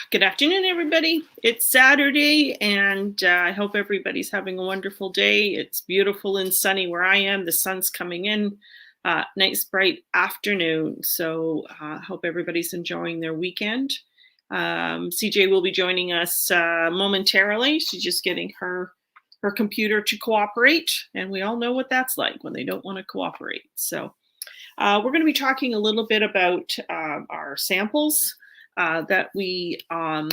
Good afternoon, everybody. It's Saturday, and I hope everybody's having a wonderful day. It's beautiful and sunny where I am. The sun's coming in. Nice, bright afternoon. So I hope everybody's enjoying their weekend. CJ will be joining us momentarily. She's just getting her computer to cooperate, and we all know what that's like when they don't want to cooperate. So we're going to be talking a little bit about our samples that we are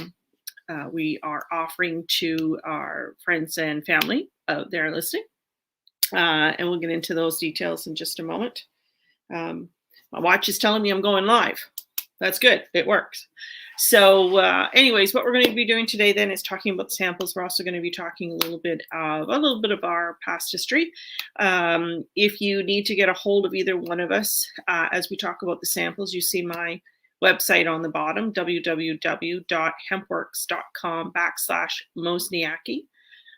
offering to our friends and family out there listening. And we'll get into those details in just a moment. My watch is telling me I'm going live. That's good. It works. So anyways, what we're going to be doing today then is talking about the samples. We're also going to be talking a little bit of our past history. If you need to get a hold of either one of us as we talk about the samples, you see my website on the bottom, www.hempworks.com/Mosniaki.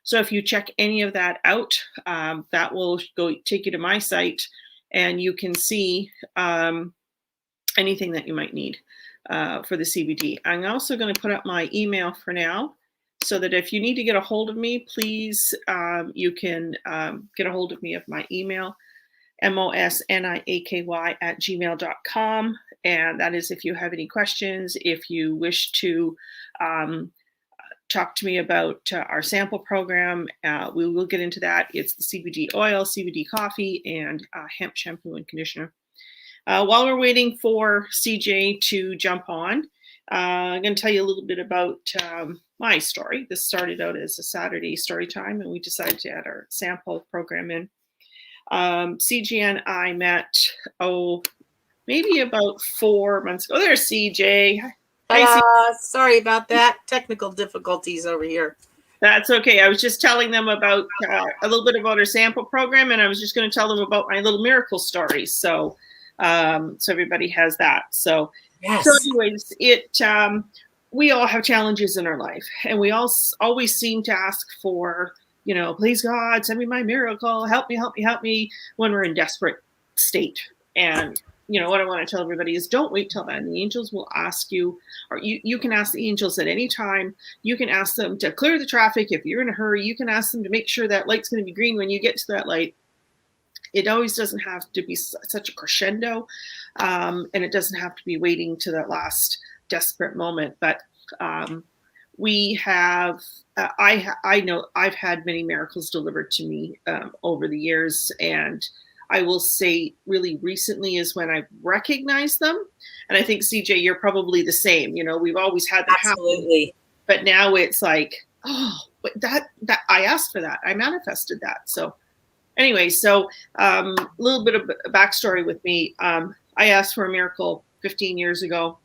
So if you check any of that out, that will take you to my site, and you can see anything that you might need for the CBD. I'm also going to put up my email for now, so that if you need to get a hold of me, please, you can get a hold of me at my email, mosniaky@gmail.com. And that is if you have any questions, if you wish to talk to me about our sample program, we will get into that. It's the CBD oil, CBD coffee, and hemp shampoo and conditioner. While we're waiting for CJ to jump on, I'm going to tell you a little bit about my story. This started out as a Saturday story time, and we decided to add our sample program in. CJ and I met, maybe about 4 months ago. There's CJ. Sorry about that. Technical difficulties over here. That's okay. I was just telling them about a little bit about our sample program, and I was just going to tell them about my little miracle story. So everybody has that. So, yes. So anyways, we all have challenges in our life, and we all always seem to ask for, please God, send me my miracle, help me, when we're in desperate state. And what I want to tell everybody is don't wait till then. The angels will ask you, or you can ask the angels at any time. You can ask them to clear the traffic. If you're in a hurry, you can ask them to make sure that light's going to be green when you get to that light. It always doesn't have to be such a crescendo, and it doesn't have to be waiting to that last desperate moment. But we have, I know I've had many miracles delivered to me over the years, and I will say really recently is when I've recognized them. And I think, CJ, you're probably the same. We've always had that Absolutely. happen, but now it's like, that I asked for that. I manifested that. So anyway, so a little bit of a backstory with me. I asked for a miracle 15 years ago.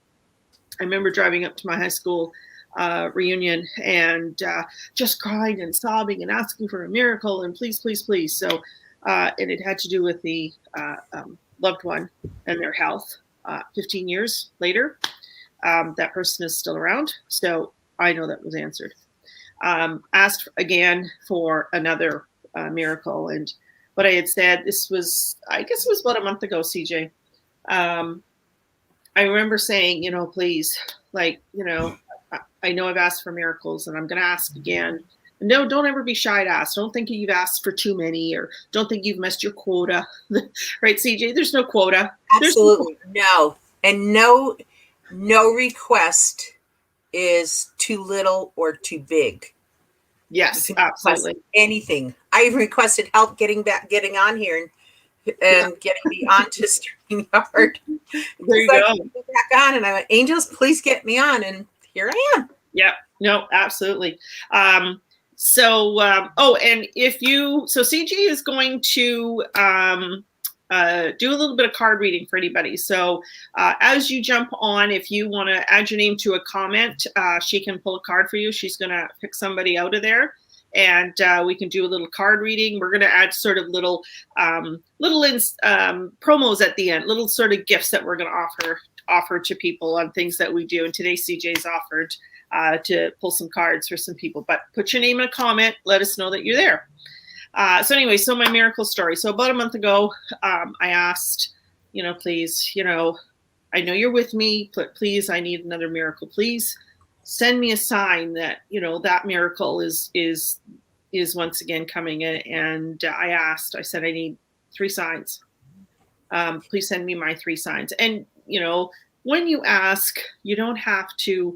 I remember driving up to my high school reunion and just crying and sobbing and asking for a miracle and please, please, please. So, and it had to do with the loved one and their health. 15 years later, that person is still around. So I know that was answered. Asked again for another miracle. And what I had said, this was, I guess it was about a month ago, CJ. I remember saying, please, I know I've asked for miracles and I'm going to ask again. No, don't ever be shy to ask. Don't think you've asked for too many, or don't think you've missed your quota. Right, CJ? There's no quota. Absolutely. No. And no request is too little or too big. Yes, absolutely. Anything. I even requested help getting on here and getting me onto StreamYard. There you go. Back on, and I went, angels, please get me on, and here I am. Yeah. No, absolutely. And if so CJ is going to do a little bit of card reading for anybody. So as you jump on, if you want to add your name to a comment, she can pull a card for you. She's going to pick somebody out of there, and we can do a little card reading. We're going to add sort of little promos at the end, little sort of gifts that we're going to offer to people on things that we do. And today CJ's offered to pull some cards for some people, but put your name in a comment. Let us know that you're there. So anyway, so my miracle story. So about a month ago, I asked, please, I know you're with me, but please, I need another miracle, please. send me a sign that, that miracle is once again coming in. And I said, I need 3 signs. Please send me my 3 signs. And, when you ask, you don't have to,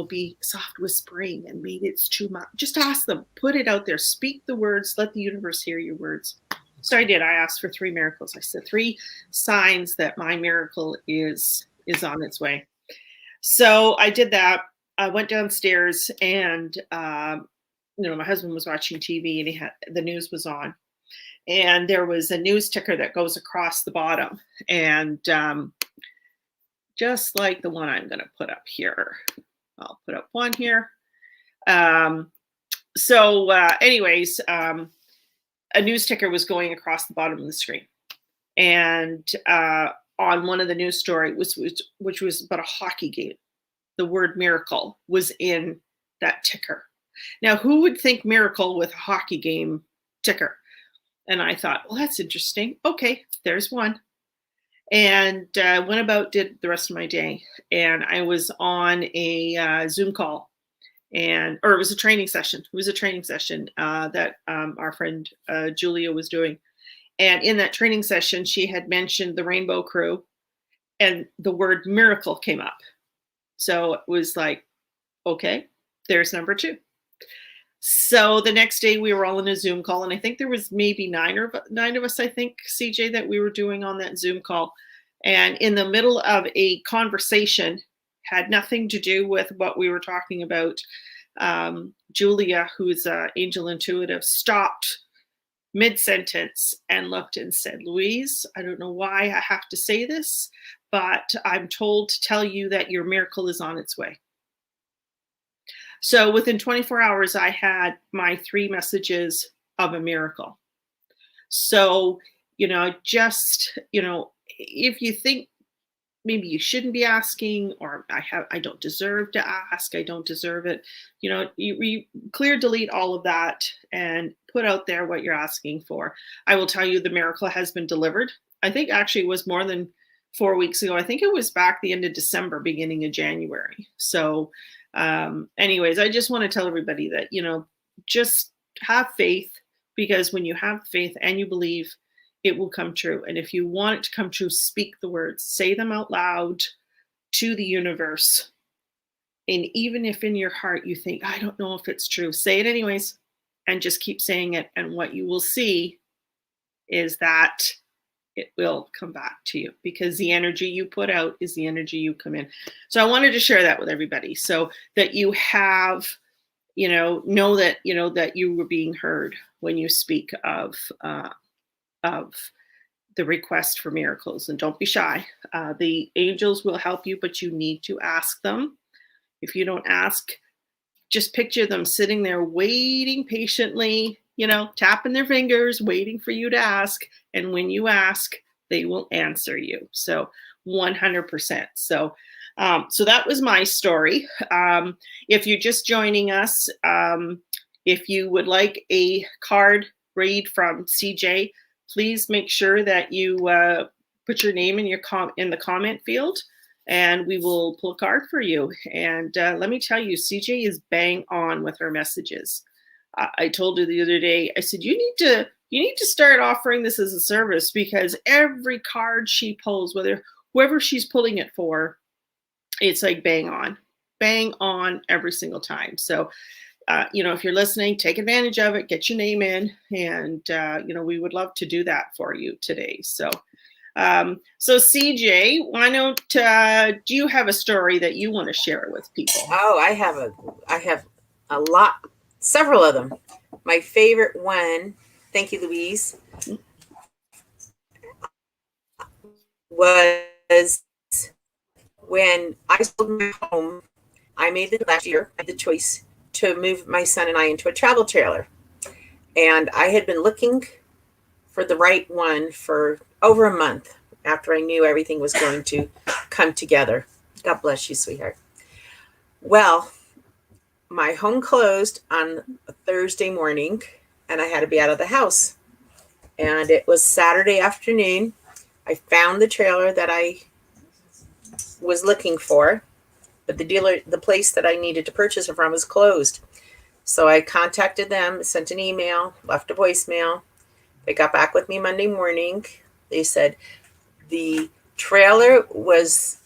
be soft whispering and maybe it's too much. Just ask them, put it out there, speak the words, let the universe hear your words. So I did. I asked for 3 miracles. I said 3 signs that my miracle is on its way. So I did that. I went downstairs and, my husband was watching TV and the news was on. And there was a news ticker that goes across the bottom. And just like the one I'm going to put up here, I'll put up one here. Anyways, a news ticker was going across the bottom of the screen. And on one of the news stories, which was about a hockey game, the word miracle was in that ticker. Now, who would think miracle with a hockey game ticker? And I thought, well, that's interesting. Okay, there's one. And went about, did the rest of my day. And I was on a Zoom call, or it was a training session. It was a training session that our friend Julia was doing. And in that training session, she had mentioned the Rainbow Crew and the word miracle came up. So it was like, okay, there's number 2. So the next day we were all in a Zoom call, and I think there was maybe 9 of us, I think, CJ, that we were doing on that Zoom call. And in the middle of a conversation, had nothing to do with what we were talking about, Julia, who's an angel intuitive, stopped mid-sentence and looked and said, Louise, I don't know why I have to say this, but I'm told to tell you that your miracle is on its way. So within 24 hours, I had my 3 messages of a miracle. So, if you think maybe you shouldn't be asking, or I don't deserve to ask, I don't deserve it, you clear, delete all of that and put out there what you're asking for. I will tell you the miracle has been delivered. I think actually it was more than 4 weeks ago. I think it was back the end of December, beginning of January. So anyways, I just want to tell everybody that, just have faith, because when you have faith and you believe, it will come true. And if you want it to come true, speak the words, say them out loud to the universe. And even if in your heart you think, I don't know if it's true, say it anyways, and just keep saying it. And what you will see is that it will come back to you, because the energy you put out is the energy you come in. So I wanted to share that with everybody, so that you have, know that, that you were being heard when you speak of the request for miracles. And don't be shy. The angels will help you, but you need to ask them. If you don't ask, just picture them sitting there waiting patiently, tapping their fingers, waiting for you to ask. And when you ask, they will answer you. So 100%. So that was my story. If you're just joining us, if you would like a card read from CJ, please make sure that you put your name in in the comment field, and we will pull a card for you. And let me tell you, CJ is bang on with her messages. I told her the other day, I said, you need to start offering this as a service, because every card she pulls, whoever she's pulling it for, it's like bang on every single time. So, if you're listening, take advantage of it, get your name in, and, we would love to do that for you today. So, CJ, why don't, do you have a story that you want to share with people? Oh, I have a lot, several of them. My favorite one, thank you, Louise, was when I sold my home. I made the choice to move my son and I into a travel trailer. And I had been looking for the right one for over a month after I knew everything was going to come together. God bless you, sweetheart. Well, my home closed on a Thursday morning, and I had to be out of the house. And it was Saturday afternoon. I found the trailer that I was looking for, but the place that I needed to purchase it from was closed. So I contacted them, sent an email, left a voicemail. They got back with me Monday morning. They said the trailer was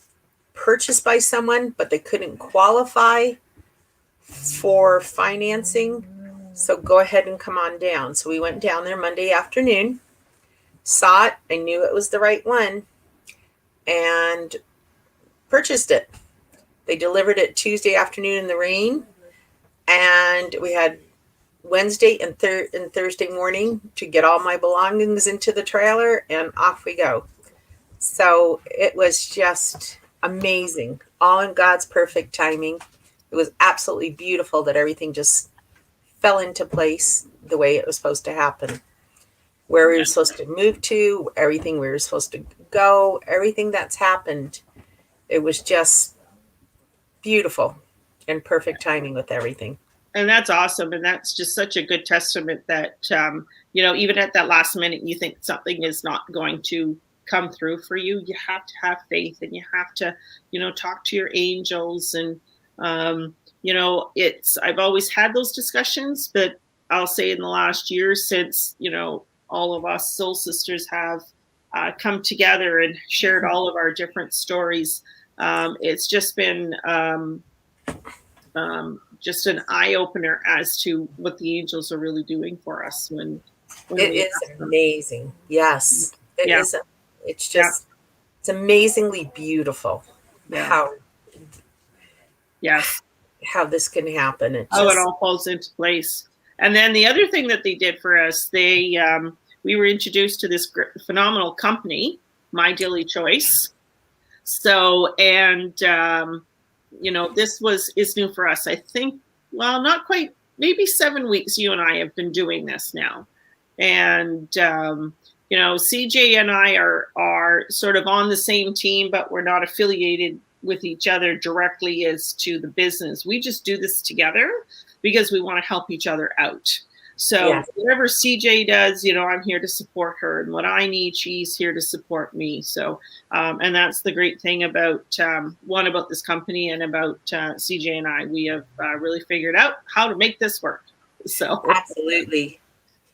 purchased by someone, but they couldn't qualify for financing. So go ahead and come on down. So we went down there Monday afternoon, saw it. I knew it was the right one and purchased it. They delivered it Tuesday afternoon in the rain. And we had Wednesday and Thursday morning to get all my belongings into the trailer, and off we go. So it was just amazing, all in God's perfect timing. It was absolutely beautiful that everything just fell into place the way it was supposed to happen. Where we were supposed to move to, everything we were supposed to go, everything that's happened, it was just beautiful and perfect timing with everything. And that's awesome. And that's just such a good testament that, even at that last minute, you think something is not going to come through for you. You have to have faith, and you have to, talk to your angels. And, I've always had those discussions, but I'll say in the last year since, all of us soul sisters have come together and shared all of our different stories, it's just been just an eye opener as to what the angels are really doing for us. When it is amazing. Yes, it is. It's just, it's amazingly beautiful. Yeah. How this can happen. It all falls into place. And then the other thing that they did for us, we were introduced to this phenomenal company, My Daily Choice. So, and, this is new for us. I think, well, not quite, maybe 7 weeks you and I have been doing this now. And, CJ and I are sort of on the same team, but we're not affiliated with each other directly as to the business. We just do this together because we want to help each other out. So whatever CJ does, I'm here to support her, and what I need, she's here to support me. So, and that's the great thing about about this company and about CJ and I. We have really figured out how to make this work. So absolutely.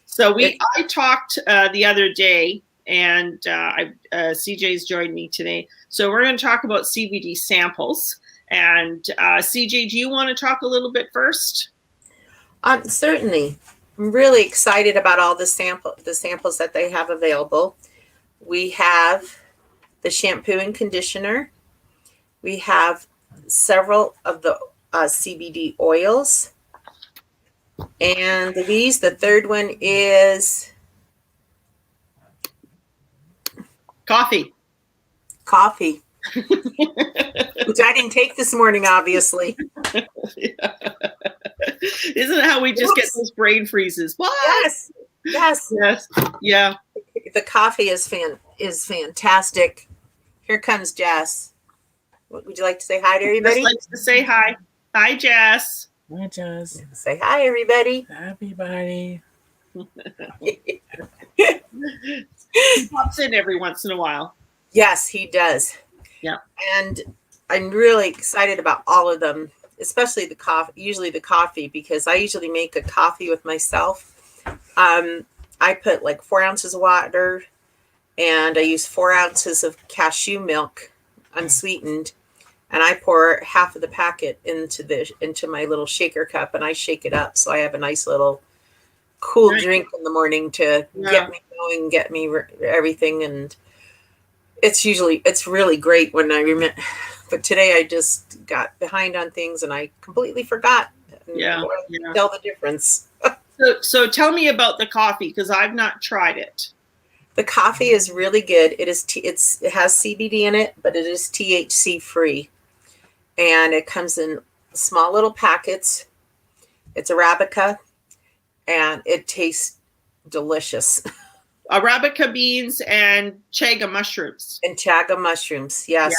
So I talked the other day, and CJ's joined me today. So we're going to talk about CBD samples. And CJ, do you want to talk a little bit first? Certainly. I'm really excited about all the samples that they have available. We have the shampoo and conditioner. We have several of the CBD oils. And the third one is coffee. Which I didn't take this morning, obviously. Isn't it how we just get those brain freezes? What? Yes. Yeah. The coffee is fantastic. Here comes Jess. Would you like to say hi to everybody? Jess likes to say hi. Hi, Jess. Hi, Jess. Say hi, everybody. Everybody. He pops in every once in a while. Yes, he does. Yeah. And I'm really excited about all of them, especially the coffee, usually the coffee, because I usually make a coffee with myself. I put like 4 ounces of water, and I use 4 ounces of cashew milk, unsweetened, and I pour half of the packet into my little shaker cup, and I shake it up so I have a nice little cool drink in the morning to get me going, get me everything. And it's really great when I remember. But today I just got behind on things and I completely forgot. Tell the difference. So tell me about the coffee, because I've not tried it. The coffee is really good. It has CBD in it, but it is THC free, and it comes in small little packets. It's Arabica, and it tastes delicious. Arabica beans and chaga mushrooms. Yes.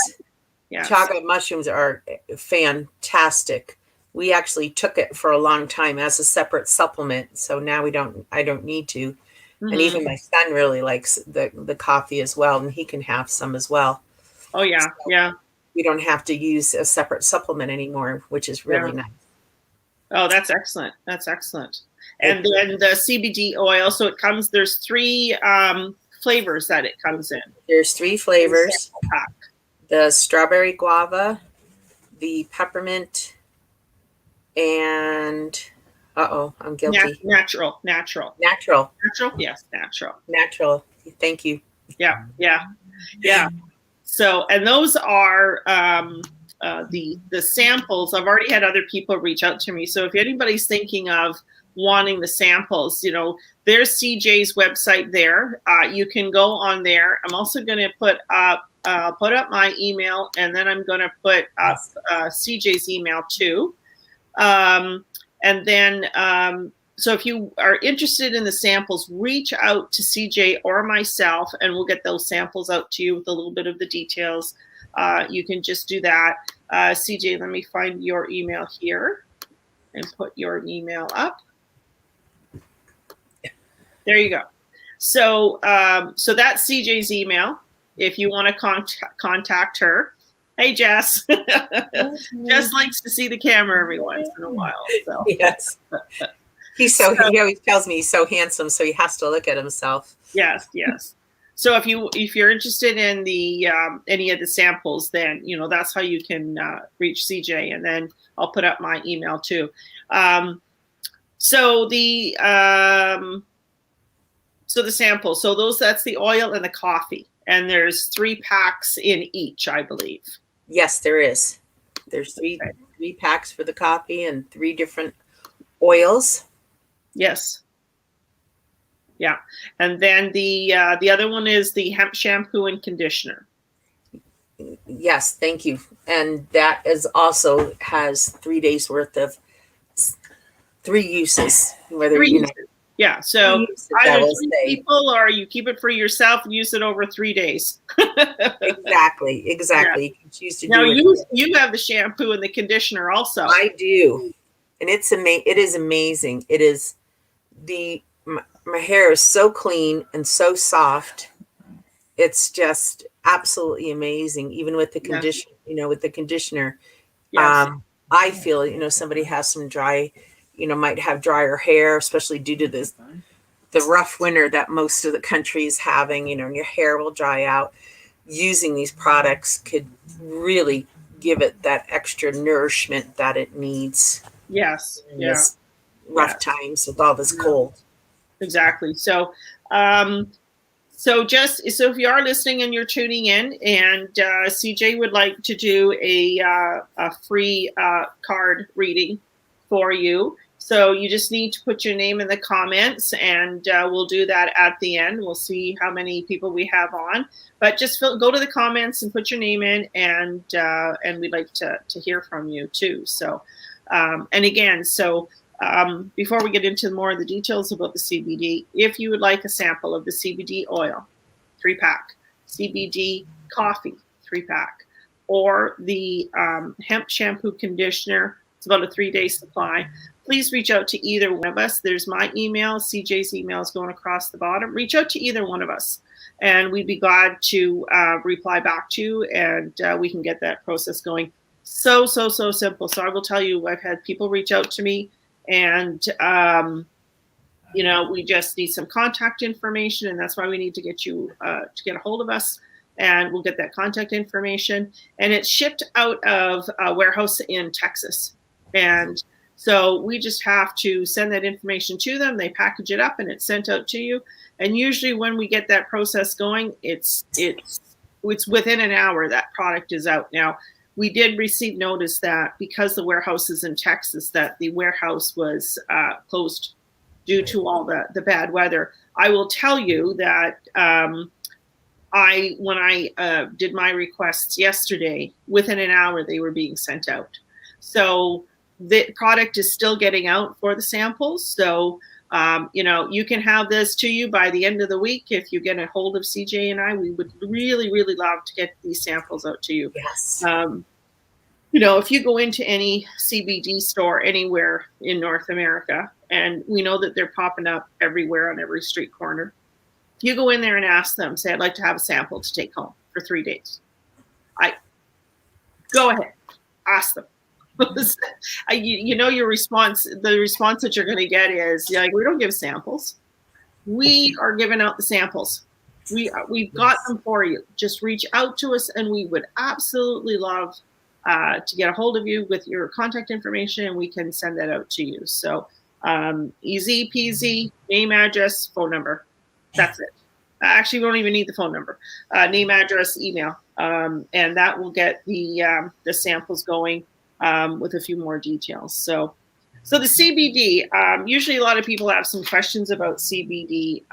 Chaga mushrooms are fantastic. We actually took it for a long time as a separate supplement, so now I don't need to. Mm-hmm. And even my son really likes the coffee as well, and he can have some as well. Oh yeah, so, yeah. we don't have to use a separate supplement anymore, which is really nice. Oh, that's excellent. That's excellent. And then the CBD oil. So there's 3 flavors that it comes in. There's 3 flavors: the strawberry guava, the peppermint, and I'm guilty. Natural. Yes, natural. Thank you. Yeah. So, and those are the samples. I've already had other people reach out to me. So if anybody's thinking of wanting the samples, there's CJ's website there. You can go on there. I'm also going to put up my email, and then I'm going to put up CJ's email too. And then, so if you are interested in the samples, reach out to CJ or myself, and we'll get those samples out to you with a little bit of the details. You can just do that. CJ, let me find your email here and put your email up. There you go. So, so that's CJ's email. If you want to contact her. Hey, Jess. Jess likes to see the camera every once in a while. So. Yes. He always tells me he's so handsome, so he has to look at himself. Yes. So if you're interested in the any of the samples, then that's how you can reach CJ, and then I'll put up my email too. So the samples. So that's the oil and the coffee, and there's 3 packs in each, I believe. Yes, there is. There's 3 packs for the coffee and 3 different oils. Yes. Yeah. And then the other one is the hemp shampoo and conditioner. Yes, thank you. And that also has 3 days worth of 3 uses. Yeah. So either 3 people, or you keep it for yourself and use it over 3 days. Exactly. Yeah. You can choose to now do it. You have the shampoo and the conditioner also. I do. And it is amazing. It is my hair is so clean and so soft. It's just absolutely amazing. Even with the conditioner, with the conditioner, yes. I feel, somebody has some dry, might have drier hair, especially due to the rough winter that most of the country is having, and your hair will dry out. Using these products could really give it that extra nourishment that it needs. Yes. In this rough times with all this cold. Exactly. So, so if you are listening and you're tuning in, and CJ would like to do a free card reading for you, so you just need to put your name in the comments, and we'll do that at the end. We'll see how many people we have on, but just go to the comments and put your name in, and we'd like to hear from you too. So, and again, before we get into more of the details about the CBD, if you would like a sample of the CBD oil, 3-pack, CBD coffee, 3-pack, or the hemp shampoo conditioner, it's about a 3-day supply, please reach out to either one of us. There's my email, CJ's email is going across the bottom. Reach out to either one of us, and we'd be glad to reply back to you, and we can get that process going. So simple. So I will tell you, I've had people reach out to me, and we just need some contact information, and that's why we need to get you to get a hold of us, and we'll get that contact information. And it's shipped out of a warehouse in Texas, and so we just have to send that information to them. They package it up, and it's sent out to you. And usually when we get that process going, it's within an hour that product is out. Now, we did receive notice that because the warehouse is in Texas, that the warehouse was closed due to all the bad weather. I will tell you that when I did my requests yesterday, within an hour they were being sent out. So the product is still getting out for the samples. So you can have this to you by the end of the week. If you get a hold of CJ and I, we would really, really love to get these samples out to you. Yes. If you go into any CBD store anywhere in North America, and we know that they're popping up everywhere on every street corner, you go in there and ask them, say, I'd like to have a sample to take home for 3 days. Go ahead, ask them. You know your response. The response that you're going to get is like, we don't give samples. We are giving out the samples. We've got them for you. Just reach out to us, and we would absolutely love to get a hold of you with your contact information, and we can send that out to you. So easy peasy, name, address, phone number. That's it. Actually, we don't even need the phone number. Name, address, email, and that will get the samples going with a few more details. So the CBD. Usually, a lot of people have some questions about CBD.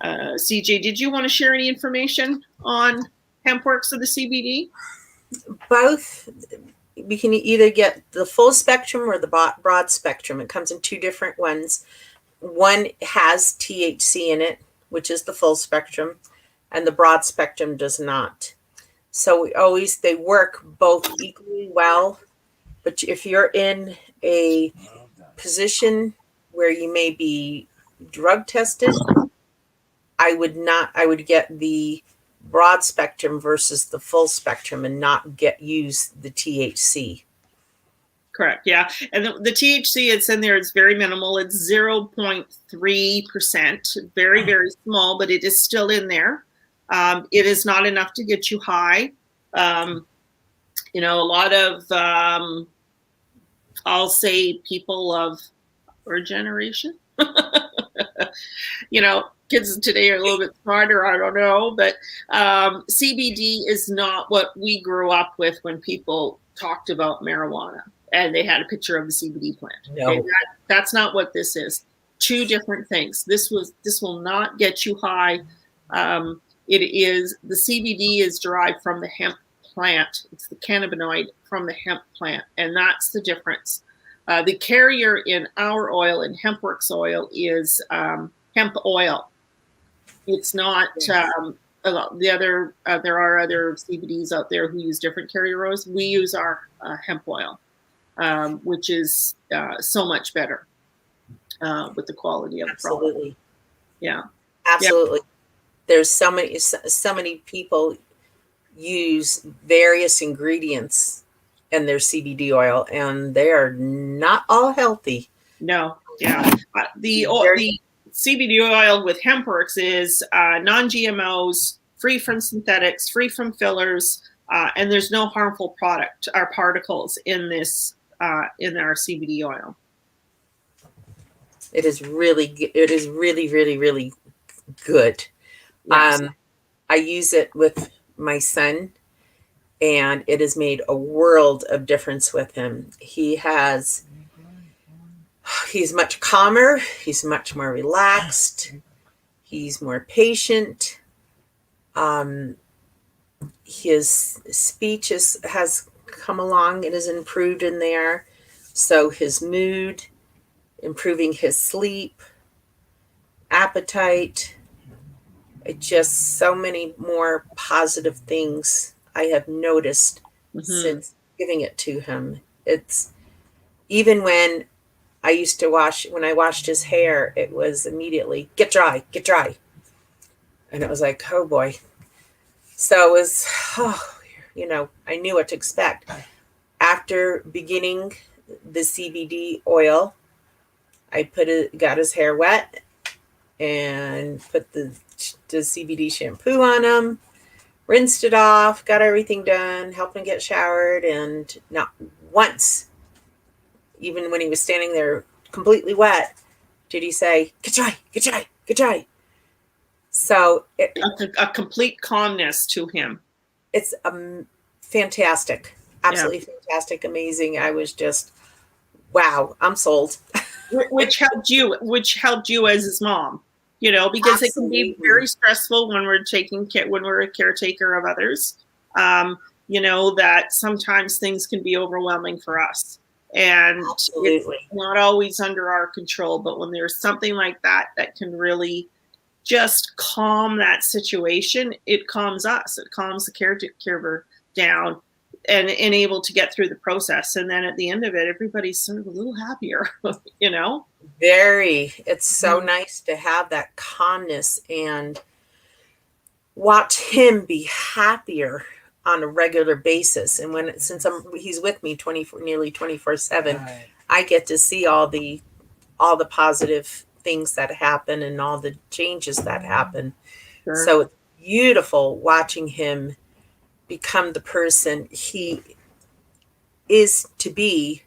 CJ, did you want to share any information on HempWorks of the CBD? Both. We can either get the full spectrum or the broad spectrum. It comes in two different ones. One has THC in it, which is the full spectrum, and the broad spectrum does not. So they work both equally well. But if you're in a position where you may be drug tested, I would get the broad spectrum versus the full spectrum and not use the THC. Correct. Yeah. And the THC it's in there, it's very minimal. It's 0.3%, very, very small, but it is still in there. It is not enough to get you high. A lot of, I'll say people of our generation, kids today are a little bit smarter. I don't know, but CBD is not what we grew up with when people talked about marijuana and they had a picture of the CBD plant. No. Okay? That's not what this is. Two different things. This will not get you high. The CBD is derived from the hemp plant. It's the cannabinoid from the hemp plant, and that's the difference. The carrier in our oil, in HempWorks oil, is hemp oil. It's not the other. There are other CBDs out there who use different carrier oils. We use our hemp oil, which is so much better with the quality of the product. Absolutely. Yeah. Absolutely. Yeah. There's so many people use various ingredients in their CBD oil, and they are not all healthy. No. Yeah. The CBD oil with HempWorks is non-GMOs, free from synthetics, free from fillers, and there's no harmful particles in this in our CBD oil. It is really, really, really good. Yes. I use it with my son, and it has made a world of difference with him. He's much calmer. He's much more relaxed. He's more patient. His speech has come along and is improved in there. So his mood, improving his sleep, appetite, just so many more positive things I have noticed since giving it to him. It's even when I washed his hair, it was immediately get dry. And it was like, oh boy. So it was, I knew what to expect. After beginning the CBD oil, I got his hair wet and put the CBD shampoo on him, rinsed it off, got everything done, helped him get showered, and not once, even when he was standing there completely wet, did he say, get dry. So a complete calmness to him. It's fantastic. Absolutely fantastic, amazing. I was just, wow, I'm sold. Which helped you as his mom, because Absolutely. It can be very stressful when we're when we're a caretaker of others. That sometimes things can be overwhelming for us. And Absolutely. It's not always under our control, but when there's something like that can really just calm that situation, it calms us. It calms the caregiver down and able to get through the process. And then at the end of it, everybody's sort of a little happier, Very. It's so nice to have that calmness and watch him be happier. on a regular basis. And since he's with me nearly 24/7, Right. I get to see all the positive things that happen and all the changes that happen. Sure. So it's beautiful watching him become the person he is to be.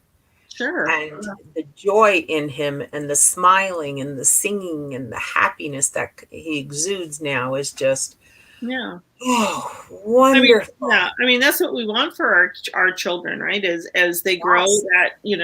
Sure. And the joy in him and the smiling and the singing and the happiness that he exudes now is just, Yeah. oh, wonderful. I mean, that's what we want for our children, right? As they grow, Yes. that, we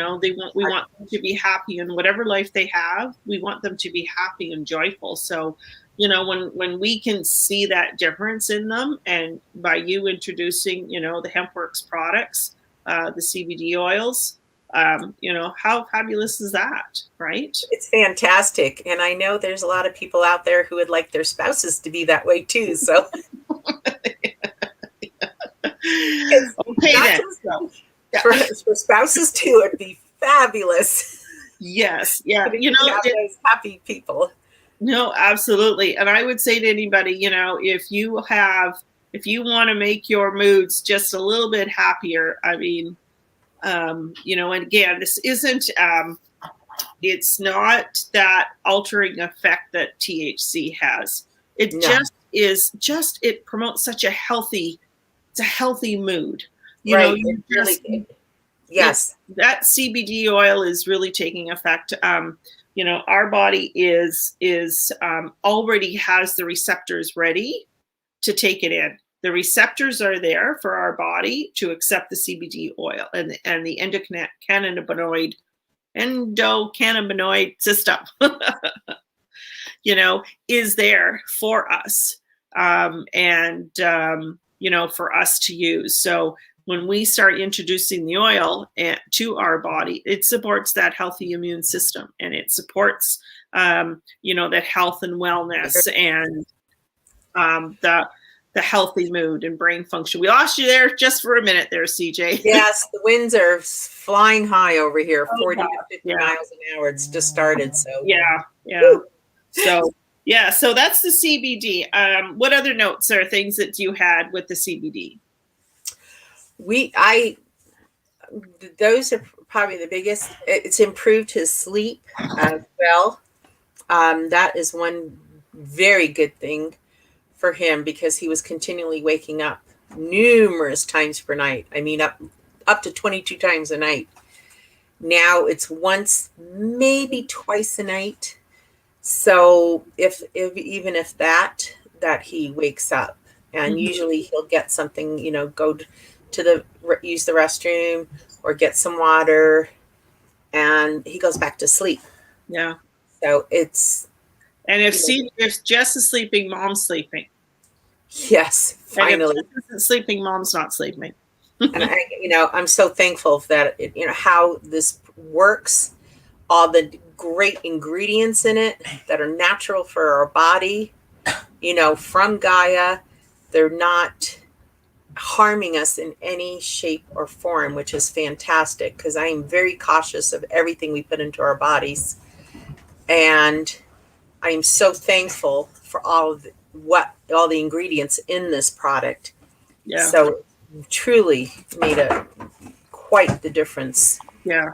want them to be happy in whatever life they have. We want them to be happy and joyful. So, when we can see that difference in them, and by you introducing, the HempWorks products, the CBD oils, how fabulous is that, right? It's fantastic. And I know there's a lot of people out there who would like their spouses to be that way too. So Okay, then. For spouses too, it'd be fabulous. Yes. Yeah. Have those happy people. No, absolutely. And I would say to anybody, if you want to make your moods just a little bit happier, I mean, and again, this isn't, it's not that altering effect that THC has. It it promotes such a healthy mood. Right. Yes. That CBD oil is really taking effect. Our body is already has the receptors ready to take it in. The receptors are there for our body to accept the CBD oil, and the endocannabinoid system, is there for us, for us to use. So when we start introducing the oil to our body, it supports that healthy immune system, and it supports, that health and wellness, and the healthy mood and brain function. We lost you there just for a minute there, CJ. Yes, the winds are flying high over here, 40 to 50 miles an hour. It's just started. So yeah. Woo. So that's the CBD. What other notes or things that you had with the CBD? Those are probably the biggest. It's improved his sleep as well. That is one very good thing for him, because he was continually waking up numerous times per night. I mean, up to 22 times a night. Now it's once, maybe twice a night. So if that he wakes up, and usually he'll get something, go to use the restroom or get some water, and he goes back to sleep. Yeah. So it's. And if Jess is sleeping, Mom's sleeping. Yes, finally. And if Jess isn't sleeping, Mom's not sleeping. And I'm so thankful that how this works, all the great ingredients in it that are natural for our body, from Gaia. They're not harming us in any shape or form, which is fantastic, because I am very cautious of everything we put into our bodies. And I am so thankful for all the ingredients in this product. Yeah. So truly made quite the difference. Yeah.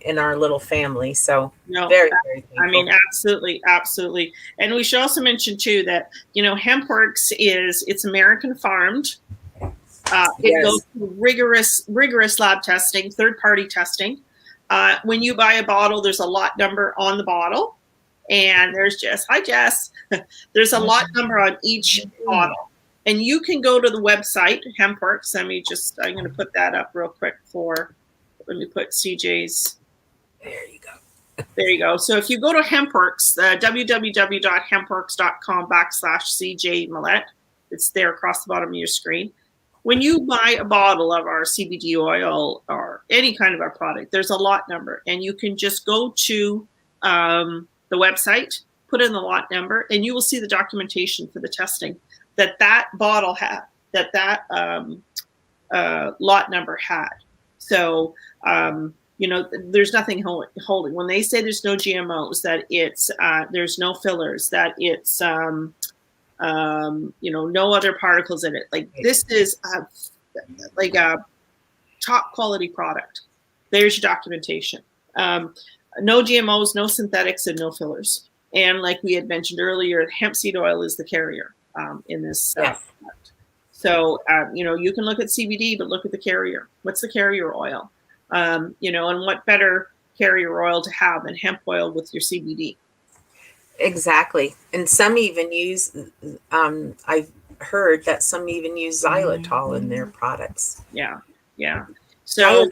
In our little family. So no, very, very thankful. I mean, absolutely. And we should also mention too that, HempWorks it's American farmed. It goes through rigorous lab testing, third-party testing. When you buy a bottle, there's a lot number on the bottle. And there's hi Jess. There's a lot number on each bottle. And you can go to the website, HempWorks. I'm going to put that up real quick let me put CJ's. There you go. There you go. So if you go to HempWorks, www.hempworks.com/CJ Millette, it's there across the bottom of your screen. When you buy a bottle of our CBD oil or any kind of our product, there's a lot number, and you can just go to the website, put in the lot number, and you will see the documentation for the testing that bottle had, that lot number had. So, there's nothing holding. When they say there's no GMOs, that it's there's no fillers, that it's No other particles in it. Like this is like a top quality product. There's your documentation. No GMOs, no synthetics, and no fillers. And like we had mentioned earlier, hemp seed oil is the carrier in this product. So, you can look at CBD, but look at the carrier. What's the carrier oil? And what better carrier oil to have than hemp oil with your CBD? Exactly. And some even use, I've heard that some even use xylitol in their products. Yeah. So,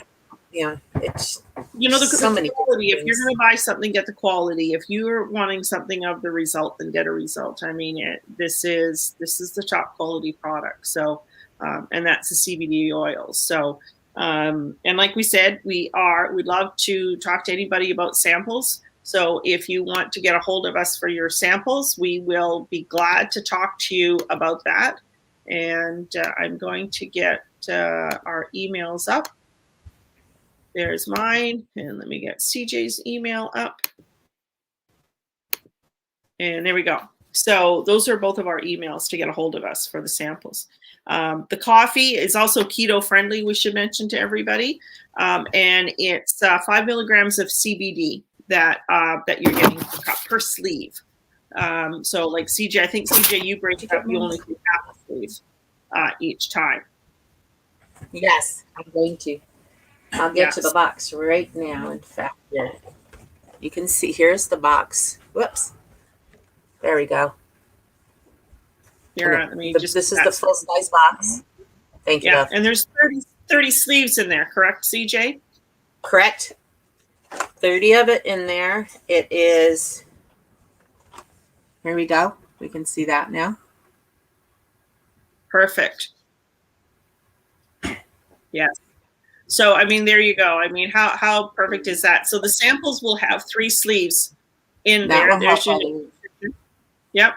it's the quality. If you're going to buy something, get the quality. If you're wanting something of the result, then get a result. I mean, this is the top quality product. So, and that's the CBD oil. So, and like we said, we'd love to talk to anybody about samples. So if you want to get a hold of us for your samples, we will be glad to talk to you about that. And I'm going to get our emails up. There's mine, and let me get CJ's email up. And there we go. So those are both of our emails to get a hold of us for the samples. The coffee is also keto friendly, we should mention to everybody. And it's 5 milligrams of CBD that you're getting per sleeve. So like CJ, I think CJ, you break it up, you only do half a sleeve each time. Yes, I'm going to. I'll get to the box right now. In fact, you can see, here's the box. Whoops. There we go. This is the full size box. Thank you. Yeah, and there's 30 sleeves in there, correct, CJ? Correct. 30 of it in there. It is, here we go. We can see that now. Perfect. Yes. So, I mean, there you go. I mean, how perfect is that? So the samples will have 3 sleeves in there. There's your, yep.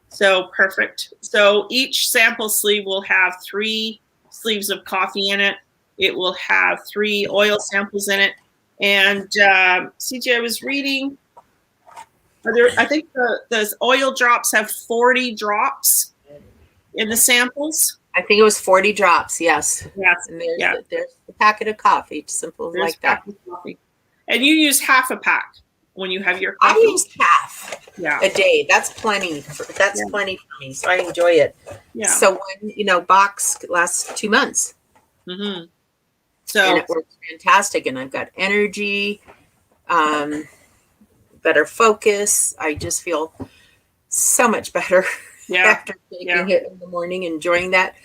So perfect. So each sample sleeve will have 3 sleeves of coffee in it. It will have 3 oil samples in it. And CJ, I was reading, I think the oil drops have 40 drops in the samples. I think it was 40 drops. Yes. Yes. And there's a packet of coffee. Simple like that. And you use half a pack when you have your coffee. I use half a day. That's plenty. That's plenty for me. So I enjoy it. Yeah. So when, box lasts 2 months. Mm-hmm. And it works fantastic. And I've got energy, better focus. I just feel so much better after taking it in the morning, enjoying that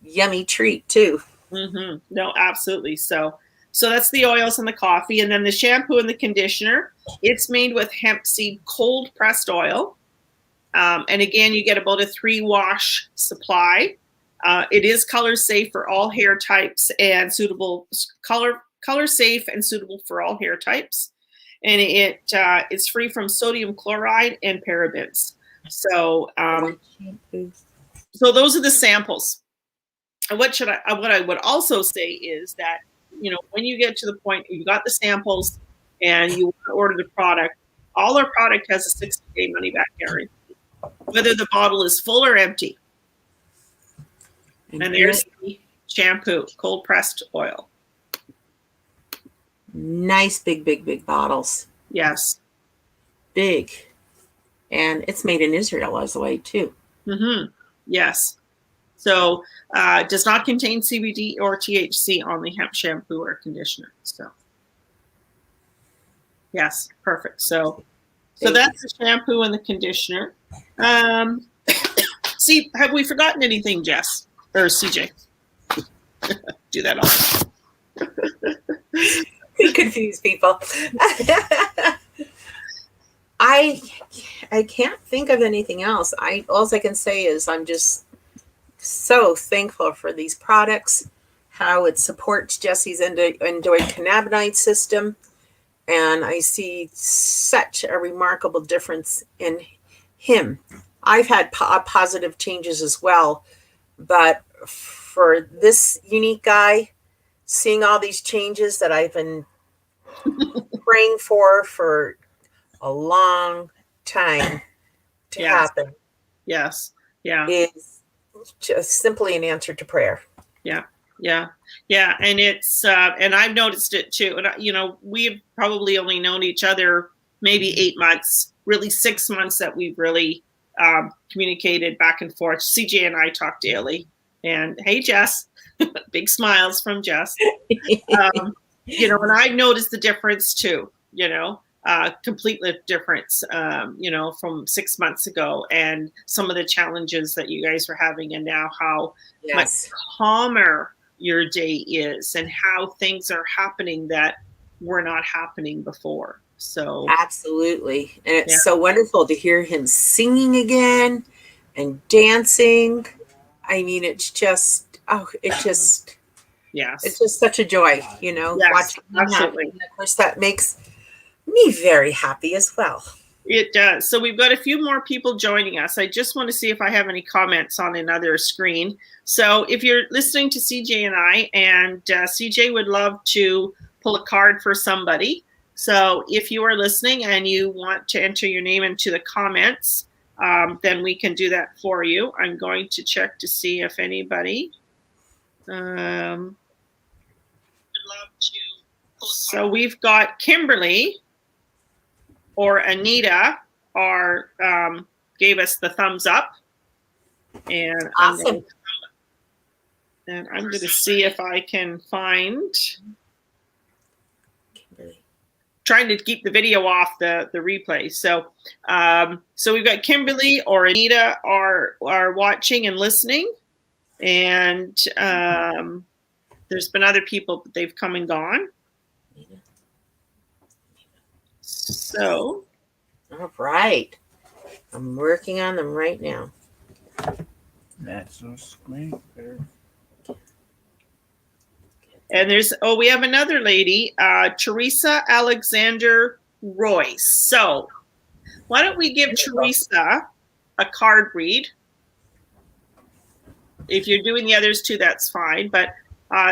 yummy treat too. Mm-hmm. No, absolutely. So that's the oils and the coffee. And then the shampoo and the conditioner. It's made with hemp seed cold pressed oil. And again, you get about a 3 wash supply. It is color safe for all hair types and suitable color safe and suitable for all hair types. And it's free from sodium chloride and parabens. So those are the samples. And what I would also say is that, when you get to the point where you got the samples and you order the product, all our product has a 60-day money back guarantee, whether the bottle is full or empty. And there's the shampoo, cold pressed oil. Nice big bottles. Yes. Big. And it's made in Israel as the way too. Mm-hmm. Yes. So does not contain CBD or THC on the hemp shampoo or conditioner. So yes, perfect. So that's the shampoo and the conditioner. See, have we forgotten anything, Jess or CJ? Do that all. We confuse people. I can't think of anything else. All I can say is I'm just so thankful for these products, how it supports Jesse's endocannabinoid system, and I see such a remarkable difference in him. I've had positive changes as well, but for this unique guy, seeing all these changes that I've been praying for a long time to happen. Yes. Yeah. is just simply an answer to prayer. Yeah. Yeah. Yeah. And it's, and I've noticed it too. And, we've probably only known each other maybe 8 months, really 6 months that we've really communicated back and forth. CJ and I talk daily. And hey, Jess, big smiles from Jess. And I've noticed the difference too, completely difference, from 6 months ago and some of the challenges that you guys were having and now how much calmer your day is and how things are happening that were not happening before. So absolutely. And it's so wonderful to hear him singing again and dancing. I mean, it's just, yes, it's just such a joy, watching him happen. And of course, that makes me very happy as well. It does. So we've got a few more people joining us. I just want to see if I have any comments on another screen. So if you're listening to CJ and I, and CJ would love to pull a card for somebody. So if you are listening and you want to enter your name into the comments, then we can do that for you. I'm going to check to see if anybody. So we've got Kimberly or Anita gave us the thumbs up, and awesome. I'm going to see if I can find. Kimberly. Trying to keep the video off the replay. So we've got Kimberly or Anita are watching and listening, and there's been other people, but they've come and gone. So, all right, I'm working on them right now. That's so screen there. And we have another lady, Teresa Alexander Royce. So why don't we give Teresa a card read? If you're doing the others too, that's fine. But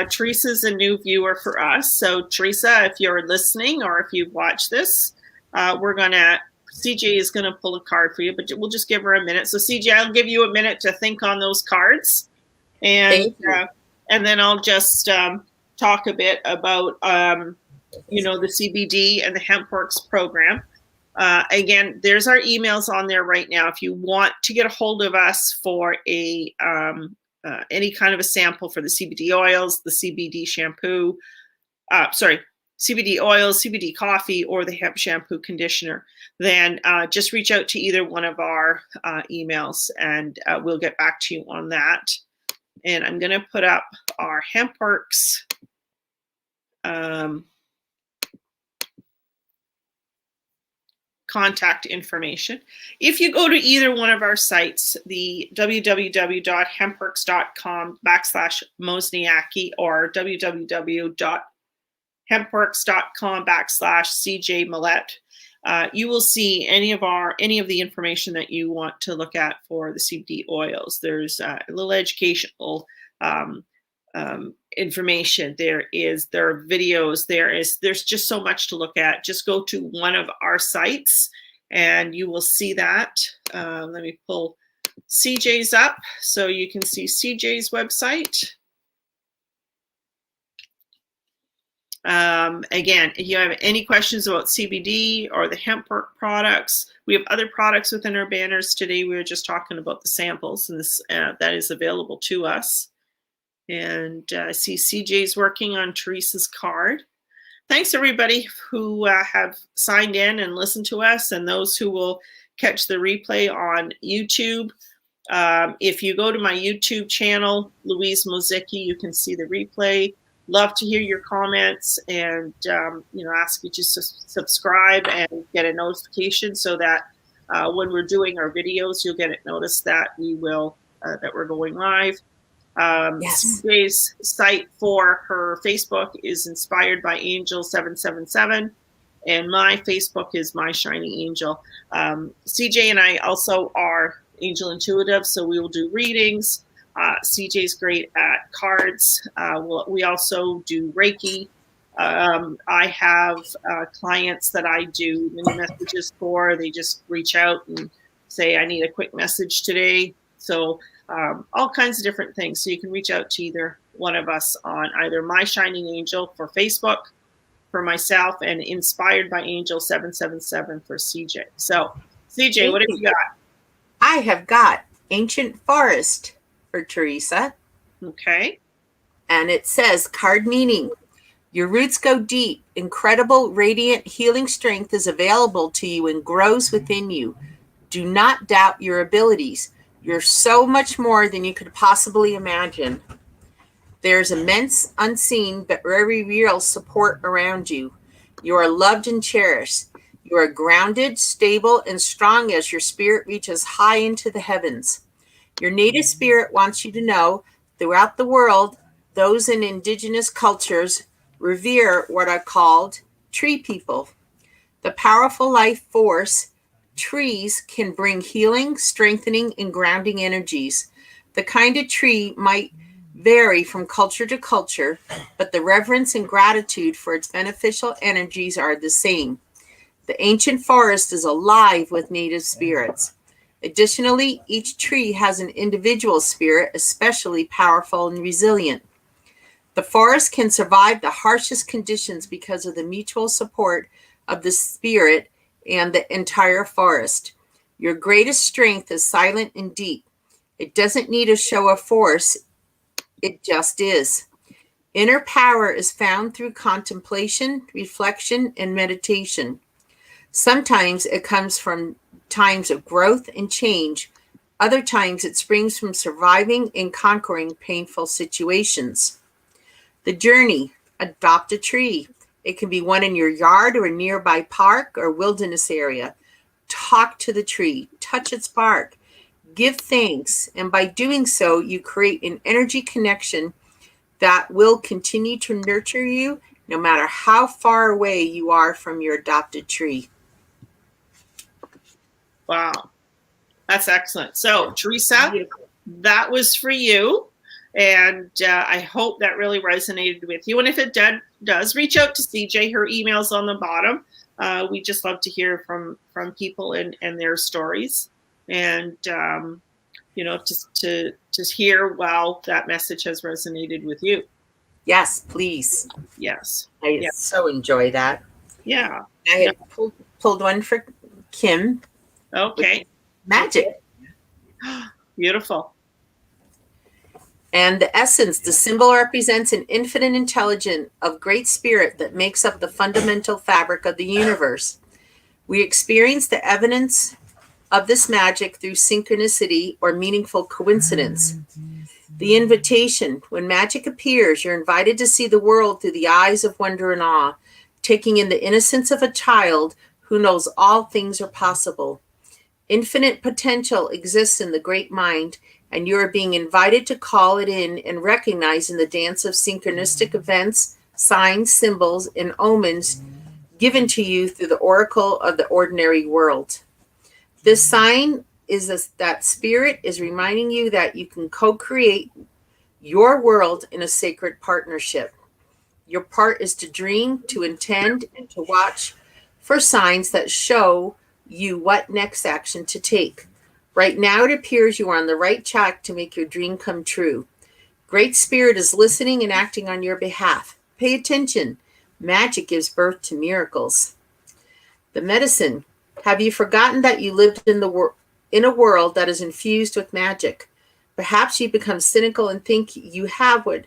Teresa's a new viewer for us. So Teresa, if you're listening or if you've watched this, CJ is going to pull a card for you, but we'll just give her a minute. So CJ, I'll give you a minute to think on those cards. And then I'll just talk a bit about, the CBD and the HempWorks program. Again, there's our emails on there right now. If you want to get a hold of us for any kind of a sample for the CBD oils, the CBD shampoo, CBD oils, CBD coffee, or the hemp shampoo conditioner, then just reach out to either one of our emails and we'll get back to you on that. And I'm going to put up our HempWorks contact information. If you go to either one of our sites, the www.hempworks.com/Mosniaki or www.hempworks.com/CJ Millette, you will see any of the information that you want to look at for the CBD oils. There's a little educational information. There are videos. There's just so much to look at. Just go to one of our sites and you will see that. Let me pull CJ's up so you can see CJ's website. Again, if you have any questions about CBD or the HempWorks products, we have other products within our banners today. We were just talking about the samples, and this that is available to us. And I see CJ's working on Teresa's card. Thanks everybody who have signed in and listened to us, and those who will catch the replay on YouTube. If you go to my YouTube channel, Louise Mozicki, you can see the replay. Love to hear your comments and ask you to subscribe and get a notification so that when we're doing our videos, you'll get it noticed that that we're going live. CJ's site for her Facebook is Inspired by Angel 777, and my Facebook is My Shiny Angel. CJ and I also are Angel Intuitive, so we will do readings. CJ's great at cards. We also do Reiki. I have clients that I do mini messages for. They just reach out and say, I need a quick message today. So all kinds of different things. So you can reach out to either one of us on either My Shining Angel for Facebook for myself and Inspired by Angel 777 for CJ. So CJ, what have you got? I have got Ancient Forest for Teresa. Okay. And it says, card meaning, your roots go deep. Incredible, radiant, healing strength is available to you and grows within you. Do not doubt your abilities. You're so much more than you could possibly imagine. There's immense, unseen, but very real support around you. You are loved and cherished. You are grounded, stable, and strong as your spirit reaches high into the heavens. Your native spirit wants you to know, throughout the world, those in indigenous cultures revere what are called tree people. The powerful life force, trees can bring healing, strengthening, and grounding energies. The kind of tree might vary from culture to culture, but the reverence and gratitude for its beneficial energies are the same. The ancient forest is alive with native spirits. Additionally, each tree has an individual spirit, especially powerful and resilient. The forest can survive the harshest conditions because of the mutual support of the spirit and the entire forest. Your greatest strength is silent and deep. It doesn't need a show of force, it just is. Inner power is found through contemplation, reflection, and meditation. Sometimes it comes from times of growth and change. Other times it springs from surviving and conquering painful situations. The journey, adopt a tree. It can be one in your yard or a nearby park or wilderness area. Talk to the tree, touch its bark, give thanks, and by doing so, you create an energy connection that will continue to nurture you no matter how far away you are from your adopted tree. Wow. That's excellent. So, Teresa, that was for you. And I hope that really resonated with you. And if it does, reach out to CJ. Her email's on the bottom. We just love to hear from people and their stories. And, just to hear, wow, that message has resonated with you. Yes, please. Yes. I so enjoy that. Yeah. I had pulled one for Kim. Okay. Magic. Beautiful. And the essence, the symbol represents an infinite intelligence of great spirit that makes up the fundamental fabric of the universe. We experience the evidence of this magic through synchronicity or meaningful coincidence. The invitation, when magic appears, you're invited to see the world through the eyes of wonder and awe, taking in the innocence of a child who knows all things are possible. Infinite potential exists in the great mind, and you are being invited to call it in and recognize in the dance of synchronistic events, signs, symbols, and omens given to you through the oracle of the ordinary world. This sign is that spirit is reminding you that you can co-create your world in a sacred partnership. Your part is to dream, to intend, and to watch for signs that show you what next action to take. Right now, it appears you are on the right track to make your dream come true. Great Spirit is listening and acting on your behalf. Pay attention. Magic gives birth to miracles. The medicine. Have you forgotten that you lived in a world that is infused with magic? Perhaps you become cynical and think you have what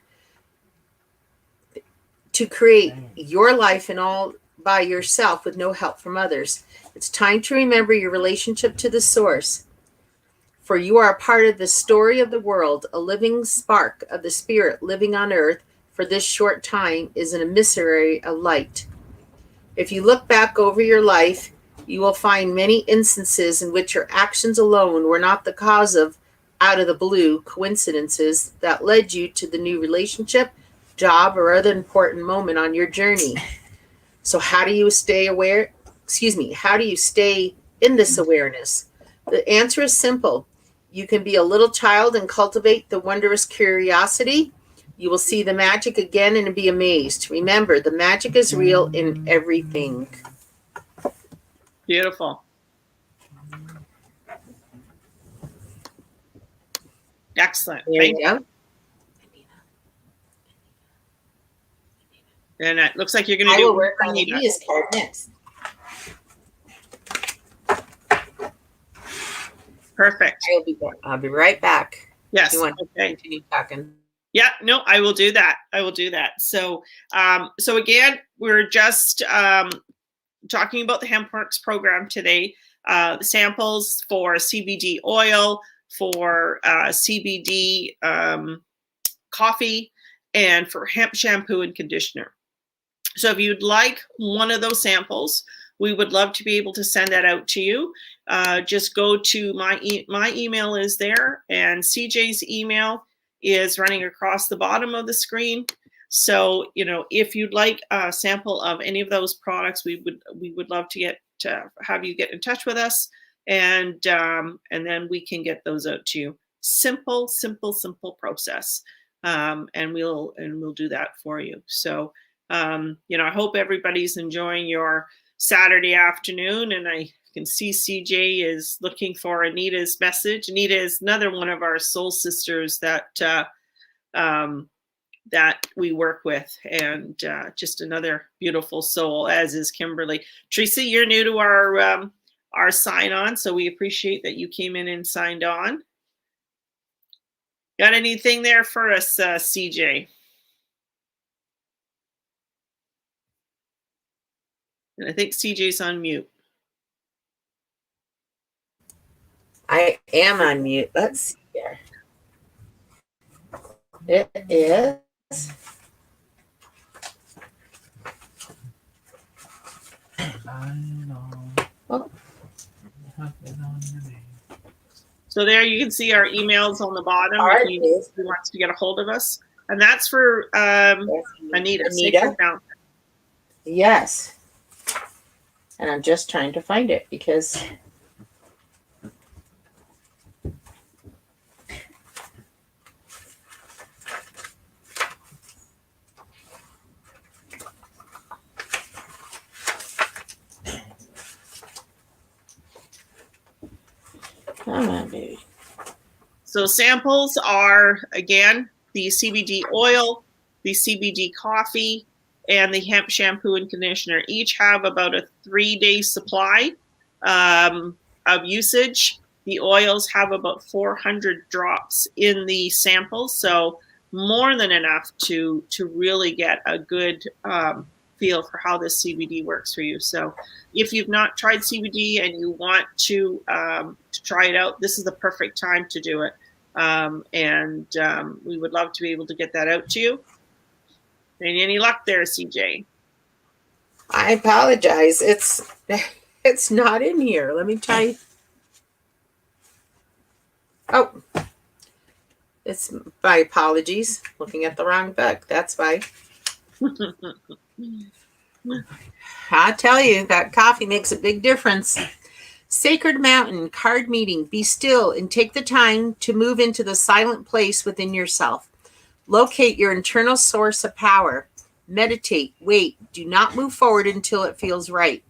to create your life and all by yourself with no help from others. It's time to remember your relationship to the source. For you are a part of the story of the world, a living spark of the spirit living on earth for this short time is an emissary of light. If you look back over your life, you will find many instances in which your actions alone were not the cause of out of the blue coincidences that led you to the new relationship, job, or other important moment on your journey. So how do you stay aware? How do you stay in this awareness? The answer is simple. You can be a little child and cultivate the wondrous curiosity. You will see the magic again and be amazed. Remember, the magic is real in everything. Beautiful. Excellent. There Thank you go. you. And it looks like you're going to I do will work on the Anita. Anita's card next. Perfect. I'll be right back. Yes. You want to Okay. continue talking? Yeah, no, I will do that. I will do that. So, so again, we're just talking about the HempWorks program today. The samples for CBD oil, for CBD coffee, and for hemp shampoo and conditioner. So if you'd like one of those samples, we would love to be able to send that out to you. Just go to my email is there, and CJ's email is running across the bottom of the screen. So, you know, if you'd like a sample of any of those products, we would love to have you get in touch with us, and then we can get those out to you. Simple process, and we'll do that for you. So, you know, I hope everybody's enjoying your Saturday afternoon, and I can see CJ is looking for Anita's message. Anita is another one of our soul sisters that that we work with, and just another beautiful soul, as is Kimberly. Teresa, you're new to our sign on, so we appreciate that you came in and signed on. Got anything there for us, CJ? And I think CJ's on mute. I am on mute. Let's see here. It is. Oh. So there you can see our emails on the bottom if he wants to get a hold of us. And that's for Anita. Sacred Mountain. Yes. And I'm just trying to find it because come on, baby. So samples are, again, the CBD oil, the CBD coffee, and the hemp shampoo and conditioner. Each have about a 3-day supply of usage. The oils have about 400 drops in the samples, so more than enough to really get a good feel for how this CBD works for you. So if you've not tried CBD and you want to try it out, this is the perfect time to do it. And we would love to be able to get that out to you. Any luck there, CJ? I apologize. It's not in here. Let me try. Oh, it's my apologies. Looking at the wrong book. That's why. I tell you, that coffee makes a big difference. Sacred Mountain card meeting. Be still and take the time to move into the silent place within yourself. Locate your internal source of power. Meditate. Wait. Do not move forward until it feels right.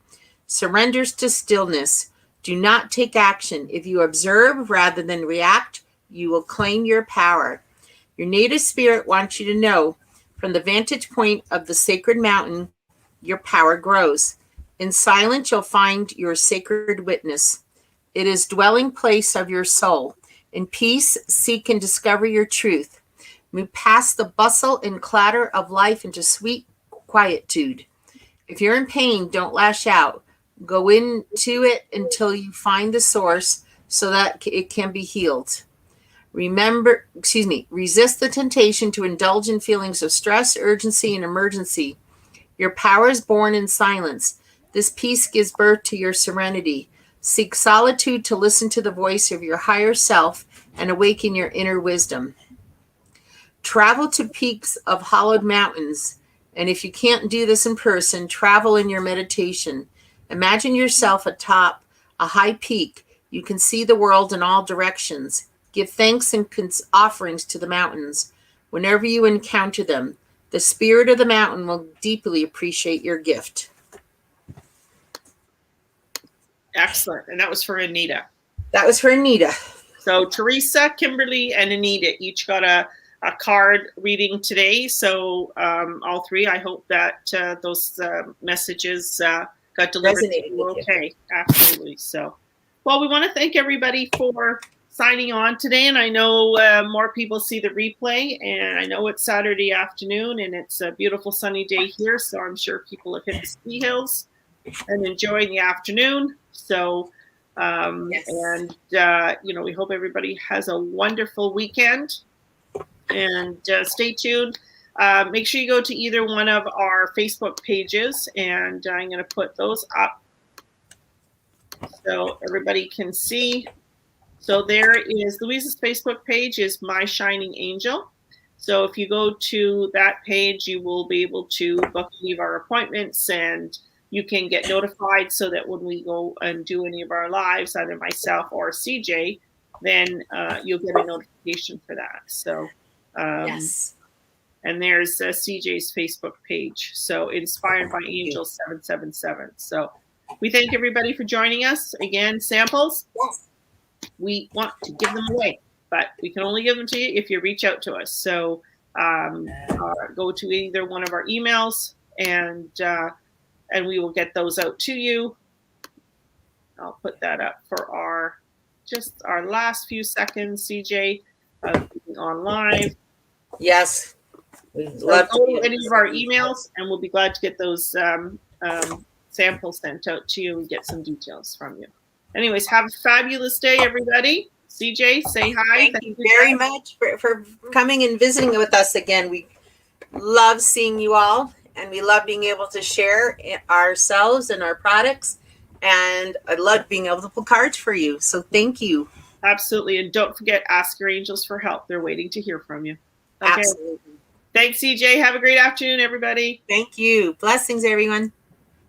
Surrenders to stillness. Do not take action. If you observe rather than react, you will claim your power. Your native spirit wants you to know, from the vantage point of the sacred mountain, your power grows. In silence, you'll find your sacred witness. It is dwelling place of your soul. In peace, seek and discover your truth. Move past the bustle and clatter of life into sweet quietude. If you're in pain, don't lash out. Go into it until you find the source so that it can be healed. Resist the temptation to indulge in feelings of stress, urgency, and emergency. Your power is born in silence. This peace gives birth to your serenity. Seek solitude to listen to the voice of your higher self and awaken your inner wisdom. Travel to peaks of hollowed mountains. And if you can't do this in person, travel in your meditation. Imagine yourself atop a high peak. You can see the world in all directions. Give thanks and offerings to the mountains. Whenever you encounter them, the spirit of the mountain will deeply appreciate your gift. Excellent. And that was for Anita. That was for Anita. So Teresa, Kimberly, and Anita each got a card reading today. So all three, I hope that those messages got delivered to Resonated you with you. okay. Absolutely. So, well, we want to thank everybody for signing on today. And I know more people see the replay. And I know it's Saturday afternoon and it's a beautiful sunny day here. So I'm sure people have hit the ski hills and enjoying the afternoon. So, Yes. and, we hope everybody has a wonderful weekend. And stay tuned. Make sure you go to either one of our Facebook pages, and I'm going to put those up so everybody can see. So there is Louisa's Facebook page is My Shining Angel. So if you go to that page, you will be able to book any of our appointments, and you can get notified so that when we go and do any of our lives, either myself or CJ, then you'll get a notification for that. So. Yes. And there's CJ's Facebook page. So Inspired by Angel 777. So we thank everybody for joining us. Again, samples. Yes. We want to give them away, but we can only give them to you if you reach out to us. So go to either one of our emails and we will get those out to you. I'll put that up for our last few seconds, CJ, on live. Yes. So go to any of our emails, and we'll be glad to get those samples sent out to you and get some details from you. Anyways, have a fabulous day, everybody. CJ, say hi. Thank you very much for coming and visiting with us again. We love seeing you all, and we love being able to share ourselves and our products. And I love being able to pull cards for you. So thank you. Absolutely. And don't forget, ask your angels for help. They're waiting to hear from you. Okay. Absolutely. Thanks, CJ. Have a great afternoon, everybody. Thank you. Blessings, everyone.